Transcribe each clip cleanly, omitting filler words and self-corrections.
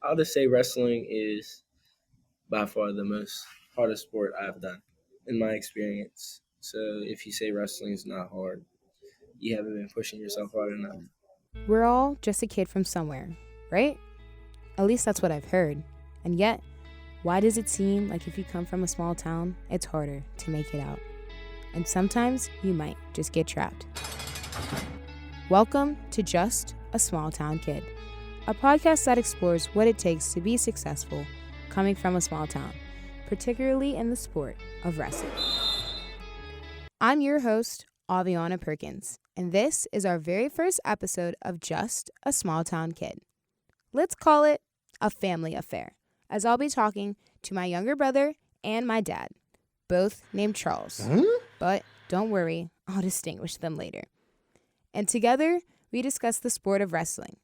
I'll just say wrestling is by far the most hardest sport I've done in my experience. So if you say wrestling is not hard, you haven't been pushing yourself hard enough. We're all just a kid from somewhere, right? At least that's what I've heard. And yet, why does it seem like if you come from a small town, it's harder to make it out? And sometimes you might just get trapped. Welcome to Just a Small Town Kid, a podcast that explores what it takes to be successful coming from a small town, particularly in the sport of wrestling. I'm your host, Aviana Perkins, and this is our very first episode of Just a Small Town Kid. Let's call it a family affair, as I'll be talking to my younger brother and my dad, both named Charles. But don't worry, I'll distinguish them later. And together, we discuss the sport of wrestling,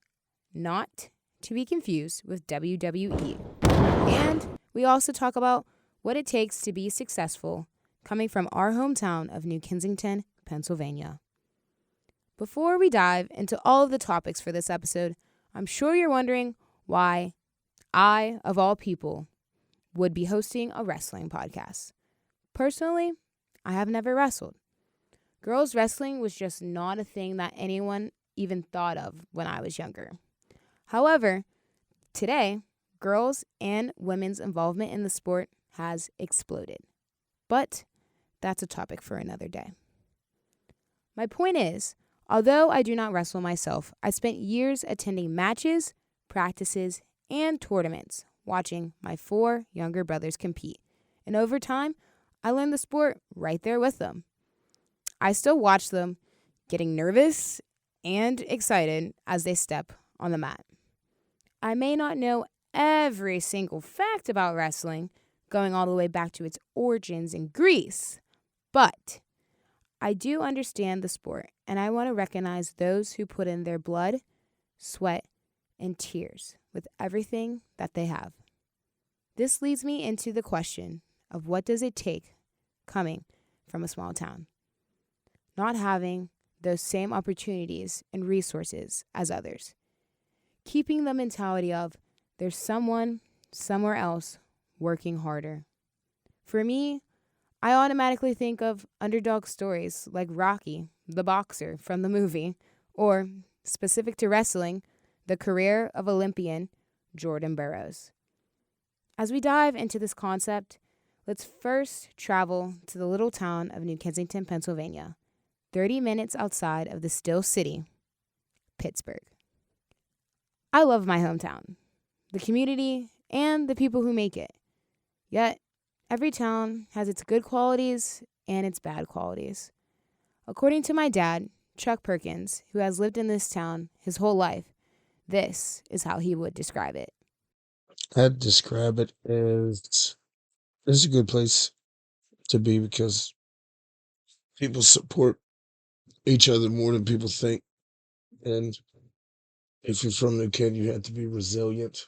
not to be confused with WWE. And we also talk about what it takes to be successful coming from our hometown of New Kensington, Pennsylvania. Before we dive into all of the topics for this episode, I'm sure you're wondering why I, of all people, would be hosting a wrestling podcast. Personally, I have never wrestled. Girls wrestling was just not a thing that anyone even thought of when I was younger. However, today, girls' and women's involvement in the sport has exploded. But that's a topic for another day. My point is, although I do not wrestle myself, I spent years attending matches, practices, and tournaments, watching my 4 younger brothers compete. And over time, I learned the sport right there with them. I still watch them getting nervous and excited as they step on the mat. I may not know every single fact about wrestling, going all the way back to its origins in Greece, but I do understand the sport, and I want to recognize those who put in their blood, sweat, and tears with everything that they have. This leads me into the question of what does it take coming from a small town, not having those same opportunities and resources as others, keeping the mentality of there's someone somewhere else working harder. For me, I automatically think of underdog stories like Rocky, the boxer from the movie, or, specific to wrestling, the career of Olympian Jordan Burroughs. As we dive into this concept, let's first travel to the little town of New Kensington, Pennsylvania, 30 minutes outside of the Steel City, Pittsburgh. I love my hometown, the community, and the people who make it. Yet, every town has its good qualities and its bad qualities. According to my dad, Chuck Perkins, who has lived in this town his whole life, this is how he would describe it. I'd describe it as this is a good place to be because people support each other more than people think. And if you're from New Kent, you have to be resilient.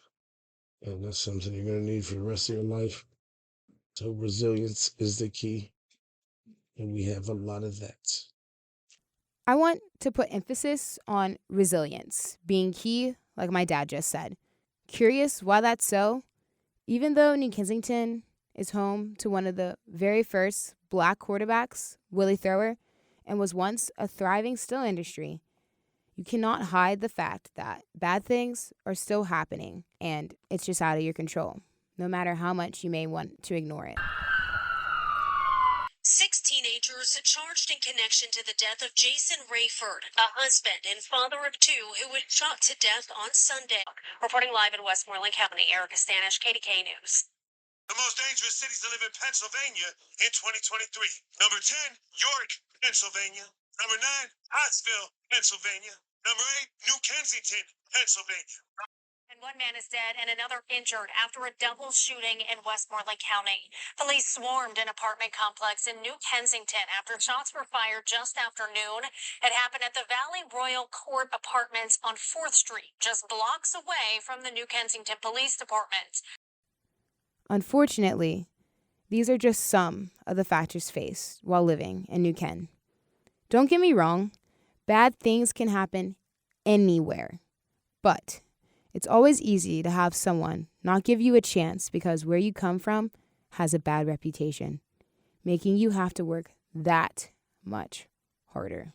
And that's something you're going to need for the rest of your life. So resilience is the key. And we have a lot of that. I want to put emphasis on resilience being key, like my dad just said. Curious why that's so? Even though New Kensington is home to one of the very first black quarterbacks, Willie Thrower, and was once a thriving steel industry, you cannot hide the fact that bad things are still happening and it's just out of your control, no matter how much you may want to ignore it. 6 teenagers charged in connection to the death of Jason Rayford, a husband and father of 2 who was shot to death on Sunday. Reporting live in Westmoreland County, Erica Stanish, KDK News. The most dangerous cities to live in Pennsylvania in 2023. Number 10, York, Pennsylvania. Number 9, Pottsville, Pennsylvania. Number 8, New Kensington, Pennsylvania. And 1 man is dead and another injured after a double shooting in Westmoreland County. Police swarmed an apartment complex in New Kensington after shots were fired just after noon. It happened at the Valley Royal Court Apartments on 4th Street, just blocks away from the New Kensington Police Department. Unfortunately, these are just some of the factors faced while living in New Ken. Don't get me wrong, bad things can happen anywhere. But It's always easy to have someone not give you a chance because where you come from has a bad reputation, making you have to work that much harder.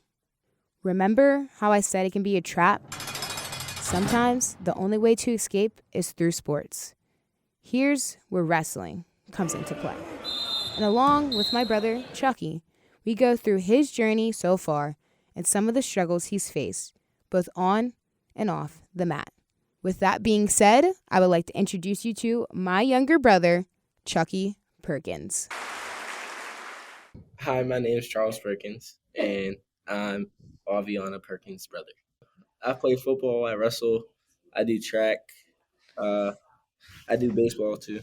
Remember how I said it can be a trap? Sometimes the only way to escape is through sports. Here's where wrestling comes into play. And along with my brother, Chucky, we go through his journey so far and some of the struggles he's faced, both on and off the mat. With that being said, I would like to introduce you to my younger brother, Chucky Perkins. Hi, my name is Charles Perkins, and I'm Aviana Perkins' brother. I play football, I wrestle, I do track, I do baseball too.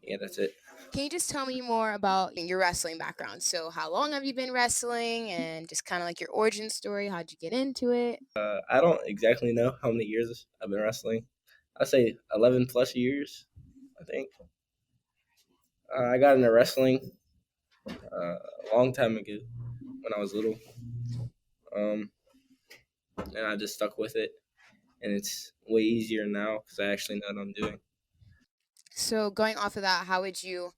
Yeah, that's it. Can you just tell me more about your wrestling background? So how long have you been wrestling and just kind of like your origin story? How'd you get into it? I don't exactly know how many years I've been wrestling. I'd say 11 plus years, I think. I got into wrestling a long time ago when I was little, and I just stuck with it. And it's way easier now because I actually know what I'm doing. So going off of that, how would you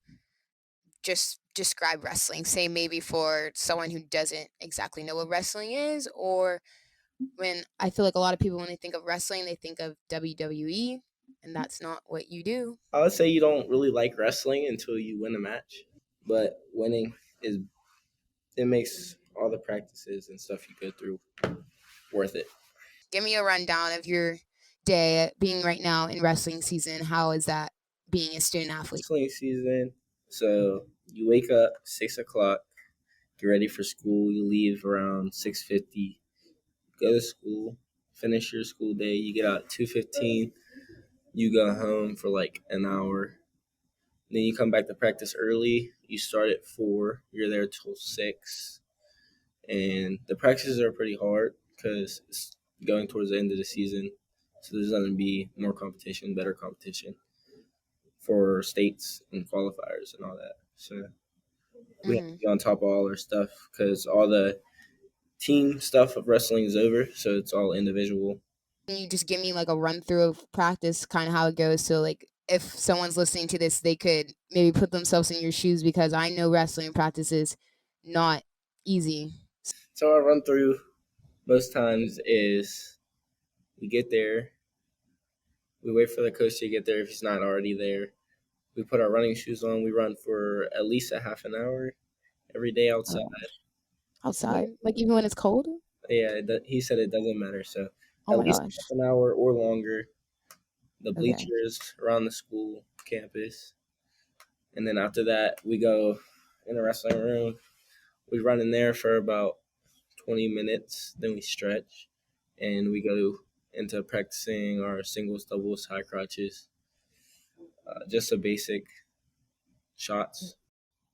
just describe wrestling? Say maybe for someone who doesn't exactly know what wrestling is, or when I feel like a lot of people when they think of wrestling, they think of WWE, and that's not what you do. I would say you don't really like wrestling until you win a match, but winning is it makes all the practices and stuff you go through worth it. Give me a rundown of your day being right now in wrestling season. How is that being a student athlete? Wrestling season, so you wake up 6 o'clock, get ready for school. You leave around 6:50. Go to school, finish your school day. You get out at 2:15. You go home for like an hour. Then you come back to practice early. You start at 4. You're there till 6. And the practices are pretty hard because it's going towards the end of the season. So there's going to be more competition, better competition for states and qualifiers and all that. So we have to be on top of all our stuff because all the team stuff of wrestling is over. So it's all individual. Can you just give me like a run through of practice, kind of how it goes? So like if someone's listening to this, they could maybe put themselves in your shoes because I know wrestling practice is not easy. So I run through most times is we get there, we wait for the coach to get there if he's not already there. We put our running shoes on. We run for at least a half an hour every day outside. Outside? Like even when it's cold? Yeah, he said it doesn't matter. So Oh at my least gosh. half an hour or longer. The Okay. bleachers around the school campus. And then after that, we go in the wrestling room. We run in there for about 20 minutes. Then we stretch. And we go into practicing our singles, doubles, high crotches. Just the basic shots.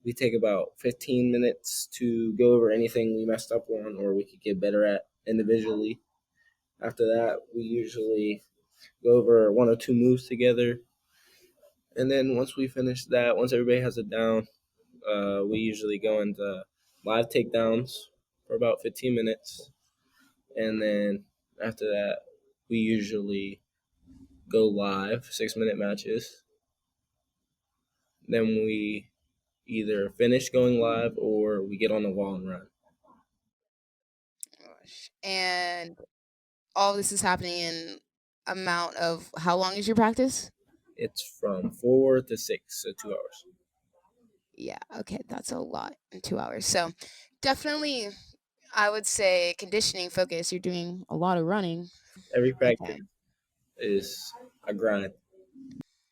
We take about 15 minutes to go over anything we messed up on or we could get better at individually. After that, we usually go over 1 or 2 moves together. And then once we finish that, once everybody has it down, we usually go into live takedowns for about 15 minutes. And then after that, we usually go live, 6-minute matches. Then we either finish going live or we get on the wall and run. And all this is happening in amount of how long is your practice? It's from 4 to 6, so 2 hours. Yeah, okay, that's a lot in 2 hours. So definitely, I would say conditioning focus. You're doing a lot of running. Every practice Okay. is a grind.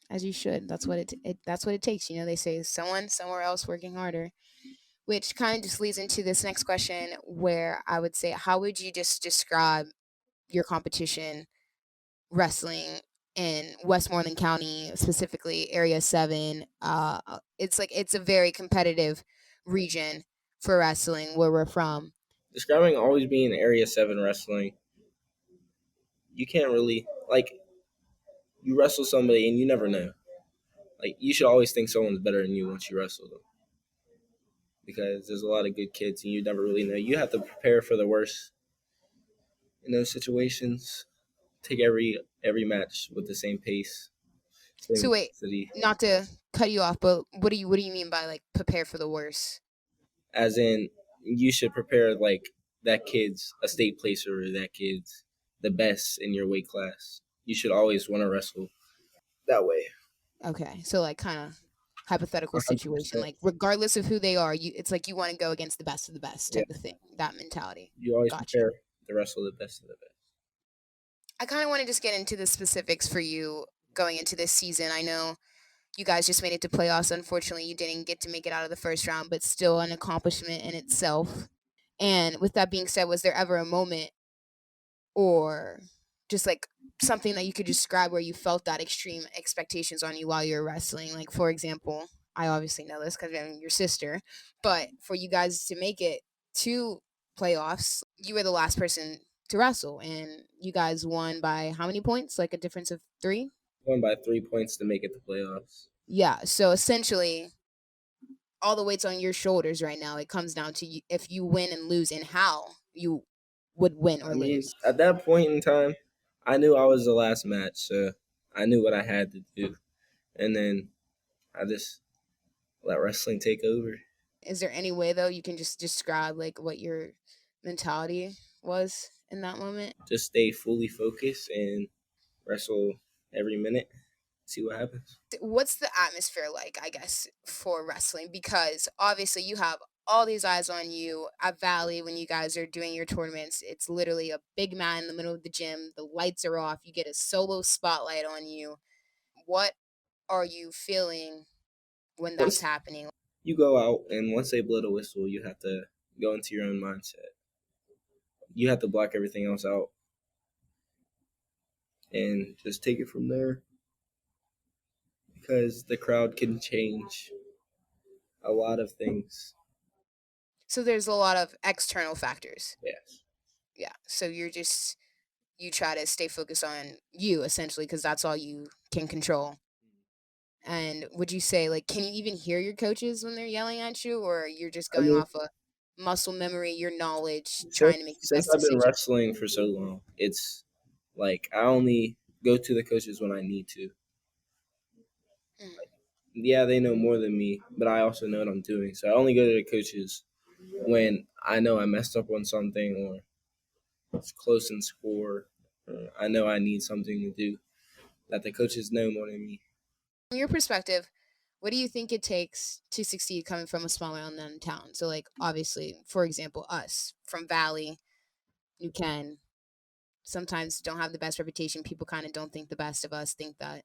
As you should. That's what that's what it takes. You know, they say someone somewhere else working harder, which kind of just leads into this next question where I would say, how would you just describe your competition wrestling in Westmoreland County, specifically Area 7? It's a very competitive region for wrestling where we're from. Describing always being Area 7 wrestling, you can't really, like, you wrestle somebody and you never know. Like, you should always think someone's better than you once you wrestle them. Because there's a lot of good kids and you never really know. You have to prepare for the worst in those situations take every match with the same pace, same So wait, intensity. not to cut you off, but what do you mean by like prepare for the worst? As in, you should prepare like that kid's a state placer or that kid's the best in your weight class. You should always want to wrestle that way. Okay, so like kind of hypothetical situation, 100%. like regardless of who they are, it's like you want to go against the best of the best Yeah. type of thing. That mentality. You always Gotcha. prepare to wrestle the best of the best. I kind of want to just get into the specifics for you going into this season. I know you guys just made it to playoffs. Unfortunately, you didn't get to make it out of the first round, but still an accomplishment in itself. And with that being said, was there ever a moment or just like something that you could describe where you felt that extreme expectations on you while you were wrestling? Like, for example, I obviously know this because I'm your sister, but for you guys to make it to playoffs, you were the last person to wrestle, and you guys won by how many points? Like a difference of 3? Won by 3 points to make it to playoffs. Yeah, so essentially all the weight's on your shoulders right now. It comes down to if you win and lose and how you would win or I mean, lose. at that point in time, I knew I was the last match, so I knew what I had to do. And then I just let wrestling take over. Is there any way though you can just describe like what your mentality was in that moment? Just stay fully focused and wrestle every minute. See what happens. What's the atmosphere like, I guess, for wrestling? Because obviously you have all these eyes on you at Valley when you guys are doing your tournaments. It's literally a big man in the middle of the gym. The lights are off. You get a solo spotlight on you. What are you feeling when that's happening? You go out, and once they blow the whistle, you have to go into your own mindset. You have to block everything else out and just take it from there, because the crowd can change a lot of things. So there's a lot of external factors. Yes. Yeah. So you try to stay focused on you essentially because that's all you can control. And would you say like can you even hear your coaches when they're yelling at you, or you're just I going mean, off of muscle memory, your knowledge, trying to make the since best I've been decision? wrestling for so long, it's like I only go to the coaches when I need to. Mm. Yeah, they know more than me, but I also know what I'm doing. So I only go to the coaches when I know I messed up on something or it's close in score. Or I know I need something to do that the coaches know more than me. From your perspective, what do you think it takes to succeed coming from a small mountain town? So like obviously, for example, us from Valley, New Ken, sometimes don't have the best reputation. People kind of don't think the best of us, think that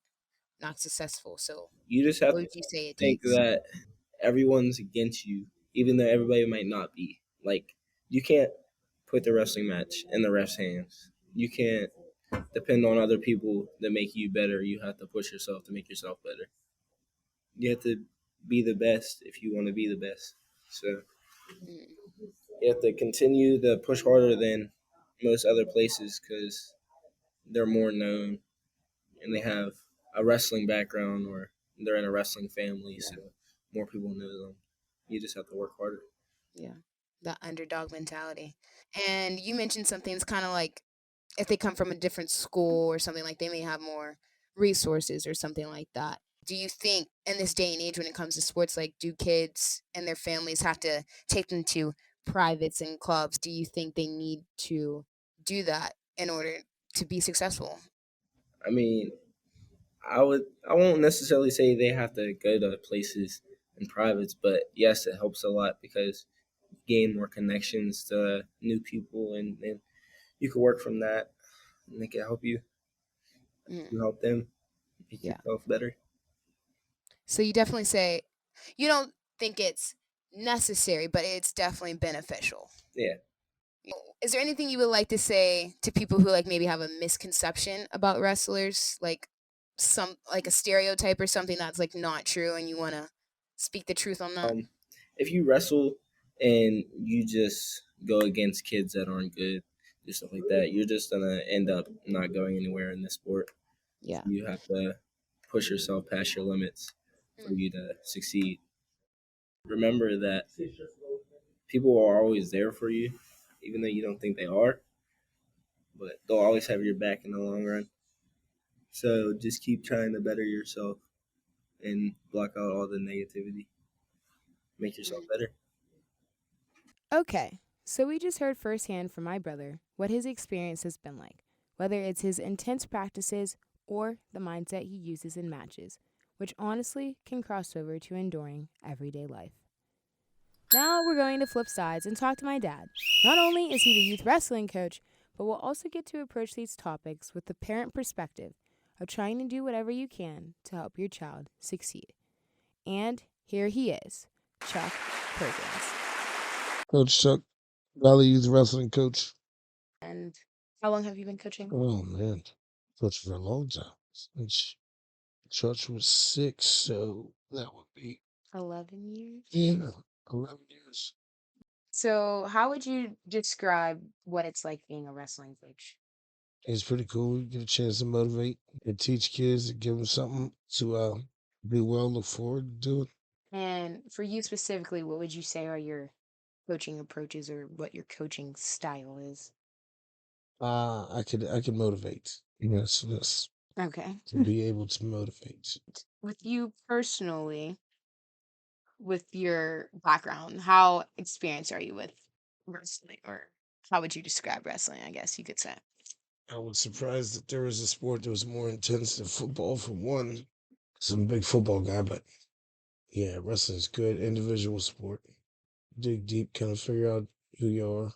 not successful. So You just have what to would you say it think takes? that everyone's against you, even though everybody might not be. Like, you can't put the wrestling match in the ref's hands. You can't depend on other people to make you better. You have to push yourself to make yourself better. You have to be the best if you want to be the best. So Mm. you have to continue to push harder than most other places because they're more known and they have a wrestling background or they're in a wrestling family, so more people know them. You just have to work harder. Yeah, the underdog mentality. And you mentioned something that's kind of like if they come from a different school or something, like they may have more resources or something like that. Do you think in this day and age when it comes to sports, like do kids and their families have to take them to privates and clubs? Do you think they need to do that in order to be successful? I mean, I won't necessarily say they have to go to places in privates, but yes, it helps a lot because you gain more connections to new people and you can work from that and they can help you. Mm, You help them make yeah. yourself better. So you definitely say you don't think it's necessary, but it's definitely beneficial. Yeah. Is there anything you would like to say to people who like maybe have a misconception about wrestlers, like some like a stereotype or something that's like not true, and you want to speak the truth on that? If you wrestle and you just go against kids that aren't good, do stuff like that, you're just gonna end up not going anywhere in this sport. Yeah. You have to push yourself past your limits for you to succeed. Remember that people are always there for you, even though you don't think they are. but they'll always have your back in the long run. So just keep trying to better yourself and block out all the negativity. Make yourself better. Okay, so we just heard firsthand from my brother what his experience has been like, whether it's his intense practices or the mindset he uses in matches, which honestly can cross over to enduring everyday life. Now we're going to flip sides and talk to my dad. Not only is he the youth wrestling coach, but we'll also get to approach these topics with the parent perspective of trying to do whatever you can to help your child succeed. And here he is, Chuck Perkins. Coach Chuck, Valley Youth Wrestling Coach. And how long have you been coaching? Oh man, coached for a long time. Since Church was 6, so that would be 11 years. 11 years. So, how would you describe what it's like being a wrestling coach? It's pretty cool. You get a chance to motivate and teach kids and give them something to do well, look forward to doing. And for you specifically, what would you say are your coaching approaches or what your coaching style is? I could motivate. Yes, Okay. to be able to motivate. With you personally, with your background, how experienced are you with wrestling? Or how would you describe wrestling, I guess you could say? I was surprised that there was a sport that was more intense than football for one. 'Cause I'm a big football guy, but yeah, wrestling's good. Individual sport. Dig deep, kind of figure out who you are.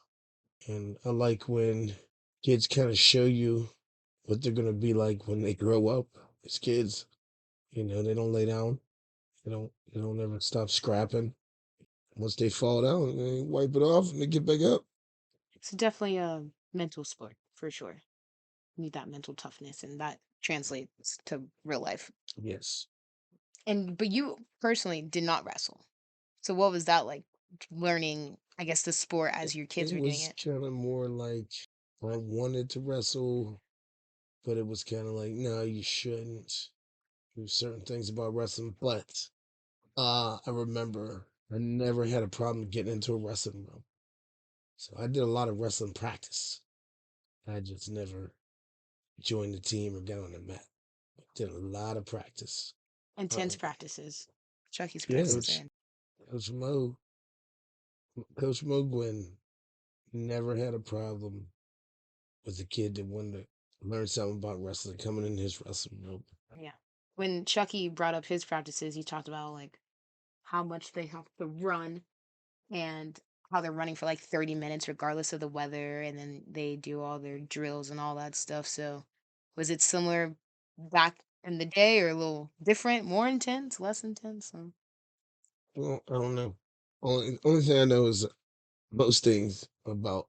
And I like when kids kind of show you what they're gonna be like when they grow up as kids. They don't lay down. They don't ever stop scrapping. Once they fall down, they wipe it off and they get back up. It's definitely a mental sport for sure. You need that mental toughness, and that translates to real life. Yes. But you personally did not wrestle. So what was that like learning, I guess, the sport as your kids It were doing was it? kind of more like I wanted to wrestle, but it was kind of like, no, you shouldn't. There's certain things about wrestling, but I remember I never had a problem getting into a wrestling room. So I did a lot of wrestling practice. I just never joined the team or got on the mat. Did a lot of practice. Intense Uh, practices. Chucky's yeah, practices are Coach Mo, Coach Mo Gwynn never had a problem with a kid that wanted to learn something about wrestling coming in his wrestling room. yeah. When Chucky brought up his practices, he talked about like how much they have to run and how they're running for like 30 minutes regardless of the weather, and then they do all their drills and all that stuff. So was it similar back in the day or a little different, more intense, less intense? Well, I don't know. Only thing I know is most things about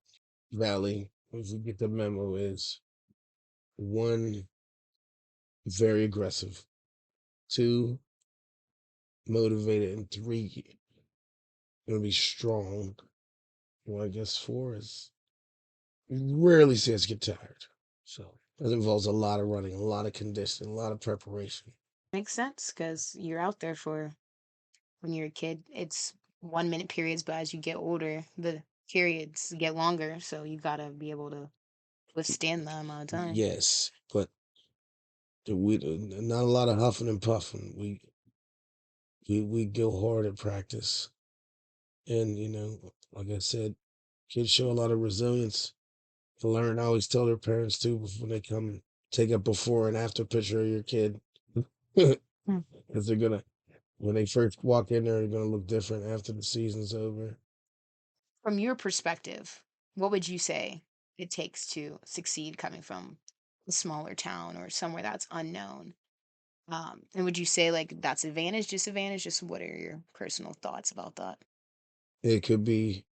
Valley, if you get the memo, is one, very aggressive, two, motivated, and three, gonna be strong. Well, I guess four is you rarely see us get tired. So that involves a lot of running, a lot of conditioning, a lot of preparation. Makes sense because you're out there for when you're a kid, it's 1 minute periods, but as you get older, the periods get longer. So you gotta be able to withstand that amount of time. Yes, but not a lot of huffing and puffing. We go hard at practice, and like I said, kids show a lot of resilience. To learn, I always tell their parents too before they come take a before and after picture of your kid, Hmm. because they're gonna when they first walk in there, they're gonna look different after the season's over. From your perspective, what would you say it takes to succeed coming from a smaller town or somewhere that's unknown? And would you say like that's advantage, disadvantage? Just what are your personal thoughts about that? It could be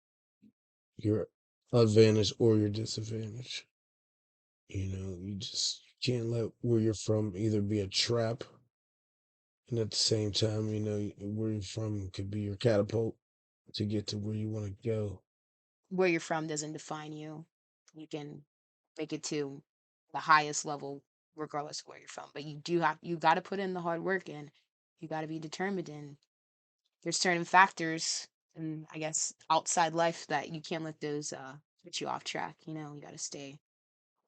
your advantage or your disadvantage. You just can't let where you're from either be a trap, and at the same time, where you're from could be your catapult to get to where you want to go. Where you're from doesn't define you. You can make it to the highest level regardless of where you're from. But you got to put in the hard work, and you got to be determined, and there's certain factors and I guess outside life that you can't let those put you off track. You got to stay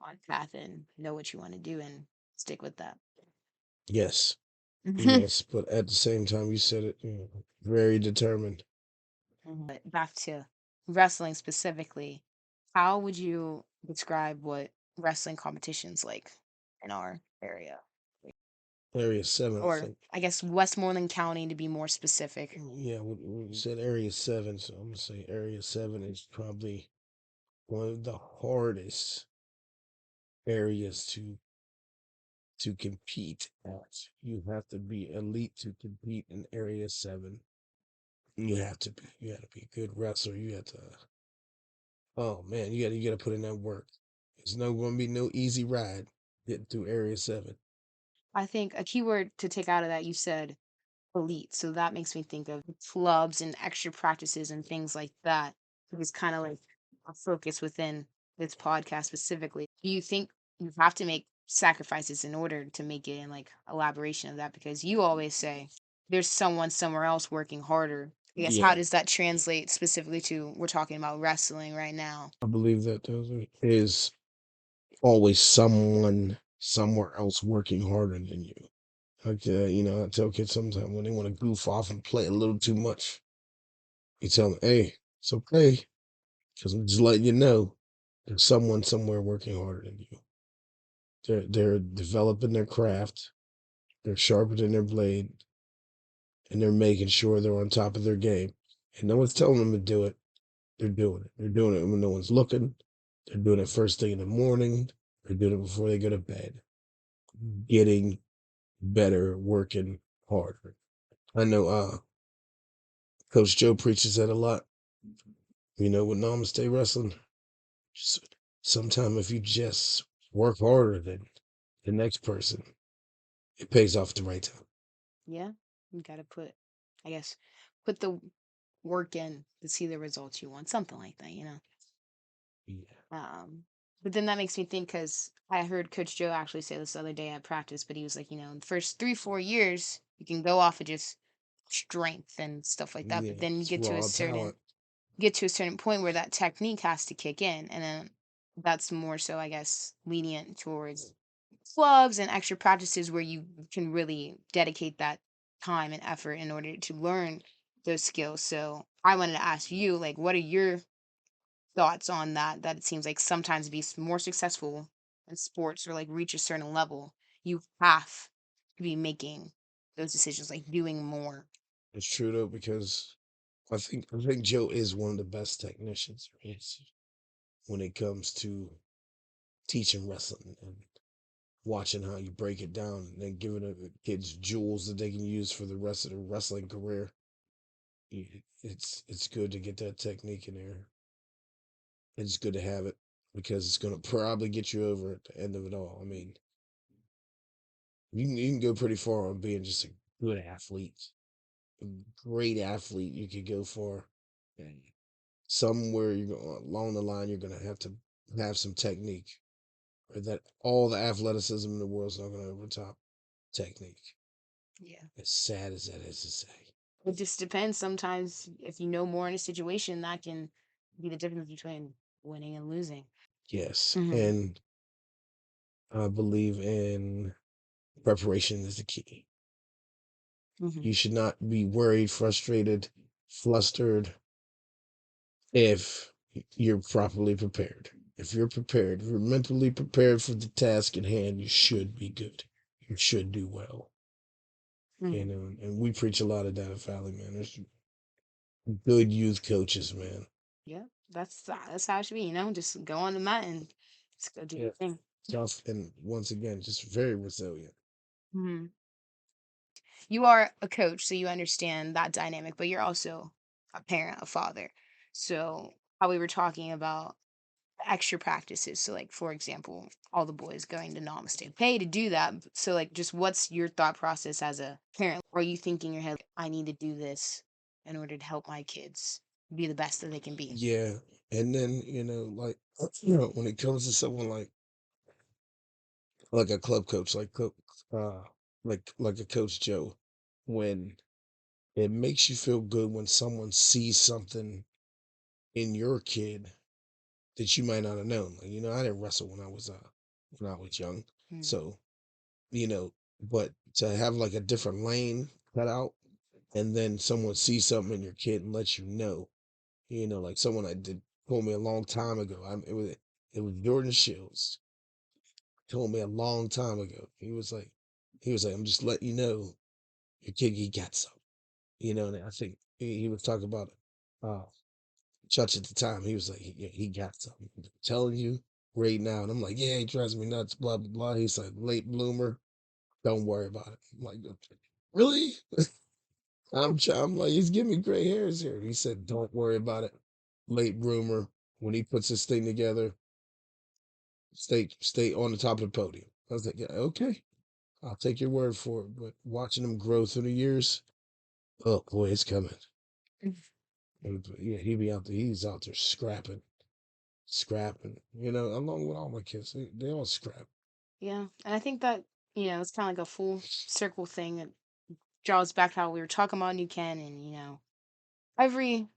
on path and know what you want to do and stick with that. Yes, yes, but at the same time, you said it, very determined. But back to wrestling specifically, how would you describe what wrestling competitions like in our area? Area 7, I Or think. I guess Westmoreland County to be more specific. Yeah, we said Area 7, so I'm gonna say Area 7 is probably one of the hardest areas to compete at. You have to be elite to compete in Area 7. You have to be. You got to be a good wrestler. You have to. Oh man, you got to put in that work. It's no going to be no easy ride getting through Area 7. I think a keyword to take out of that, you said elite. So that makes me think of clubs and extra practices and things like that. It's kind of like a focus within this podcast specifically. Do you think you have to make sacrifices in order to make it in like elaboration of that? Because you always say there's someone somewhere else working harder. I guess how Yeah, does that translate specifically to we're talking about wrestling right now? I believe that is always someone somewhere else working harder than you. Like, I tell kids sometimes when they want to goof off and play a little too much, you tell them, hey, it's okay. Because I'm just letting you know there's someone somewhere working harder than you. They're developing their craft, they're sharpening their blade, and they're making sure they're on top of their game. And no one's telling them to do it. They're doing it. They're doing it when no one's looking. They're doing it first thing in the morning. They're doing it before they go to bed. Getting better, working harder. I know Coach Joe preaches that a lot. With Namaste Wrestling. Sometimes if you just work harder than the next person, it pays off at the right time. Yeah, you got to put, I guess, put the work in to see the results you want, something like that, you know. Yeah. But then that makes me think because I heard Coach Joe actually say this the other day at practice, but he was like, the first 3-4 years you can go off of just strength and stuff like that, Yeah. but then you It's raw talent. get to a certain point where that technique has to kick in, and then that's more so, I guess, lenient towards clubs and extra practices where you can really dedicate that time and effort in order to learn those skills. So I wanted to ask you, like, what are your thoughts on that? That it seems like sometimes to be more successful in sports or like reach a certain level, you have to be making those decisions, like doing more. It's true though, because I think Joe is one of the best technicians there is when it comes to teaching wrestling and watching how you break it down and then giving the kids jewels that they can use for the rest of their wrestling career. It's good to get that technique in there. It's good to have it because it's gonna probably get you over at the end of it all. I mean, you can go pretty far on being just a good athlete, a great athlete. You could go for, and somewhere you're going along the line. You're gonna have to have some technique, or that all the athleticism in the world is not gonna overtop technique. Yeah. As sad as that is to say. It just depends. Sometimes if you know more in a situation, that can be the difference between winning and losing. Yes, Hmm. and I believe in preparation is the key. Hmm. You should not be worried, frustrated, flustered if you're properly prepared. If you're prepared, if you're mentally prepared for the task at hand, you should be good. You should do well. Hmm. And we preach a lot of that at Valley, man. There's good youth coaches, man. Yeah, that's how it should be. Just go on the mat and just go do Yeah. your thing. Tough and once again, just very resilient. Hmm. You are a coach, so you understand that dynamic, but you're also a parent, a father. So how we were talking about the extra practices. So like for example, all the boys going to Namaste. Pay to do that. So like just what's your thought process as a parent? Or are you thinking in your head, I need to do this in order to help my kids be the best that they can be? Yeah. And then, like when it comes to someone like a club coach, uh like a coach Joe, when it makes you feel good when someone sees something in your kid that you might not have known. Like, I didn't wrestle when I was when I was young. Mm. So, but to have like a different lane cut out and then someone sees something in your kid and lets you know, like someone I did told me a long time ago. It was Jordan Shields told me a long time ago. He was like, I'm just letting you know your kid, he got some, and I think he was talking about uh Church at the time. He was like, he got something. I'm telling you right now. And I'm like, yeah, he drives me nuts, blah, blah, blah. He's like, late bloomer. Don't worry about it. I'm like, really? I'm like, he's giving me gray hairs here. He said, don't worry about it. Late bloomer. When he puts this thing together, stay on the top of the podium. I was like, yeah, okay. I'll take your word for it. But watching him grow through the years, oh boy, it's coming. Yeah, he's out there scrapping, along with all my kids. They all scrap. Yeah, and I think that it's kind of like a full circle thing that draws back to how we were talking about New Ken, and every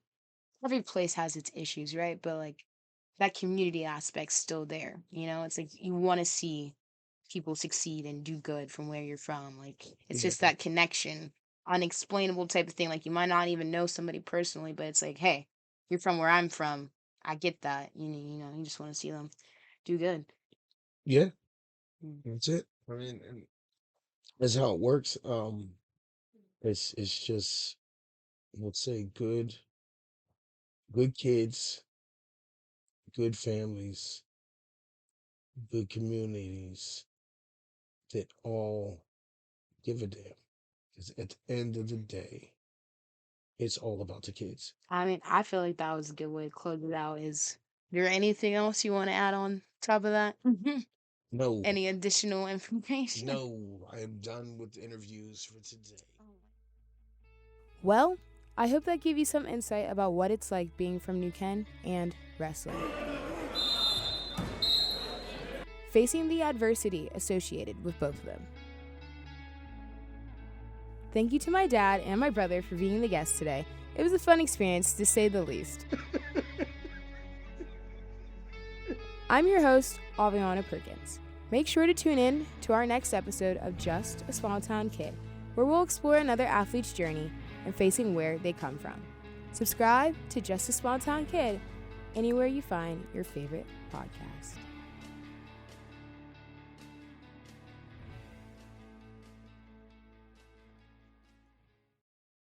every place has its issues, right? But like that community aspect's still there. It's like you want to see people succeed and do good from where you're from. Like it's Yeah. just that connection, unexplainable type of thing. Like you might not even know somebody personally, but it's like, hey, you're from where I'm from. I get that. You just want to see them do good. Yeah, Mm. that's it. I mean, and that's how it works. It's just, let's say, good kids, good families, good communities that all give a damn. Because at the end of the day, it's all about the kids. I mean, I feel like that was a good way to close it out. Is there anything else you want to add on top of that? No, Any additional information? no, I am done with the interviews for today. Well, I hope that gave you some insight about what it's like being from New Ken and wrestling. Facing the adversity associated with both of them. Thank you to my dad and my brother for being the guests today. It was a fun experience, to say the least. I'm your host, Aviana Perkins. Make sure to tune in to our next episode of Just a Small Town Kid, where we'll explore another athlete's journey and facing where they come from. Subscribe to Just a Small Town Kid anywhere you find your favorite podcast.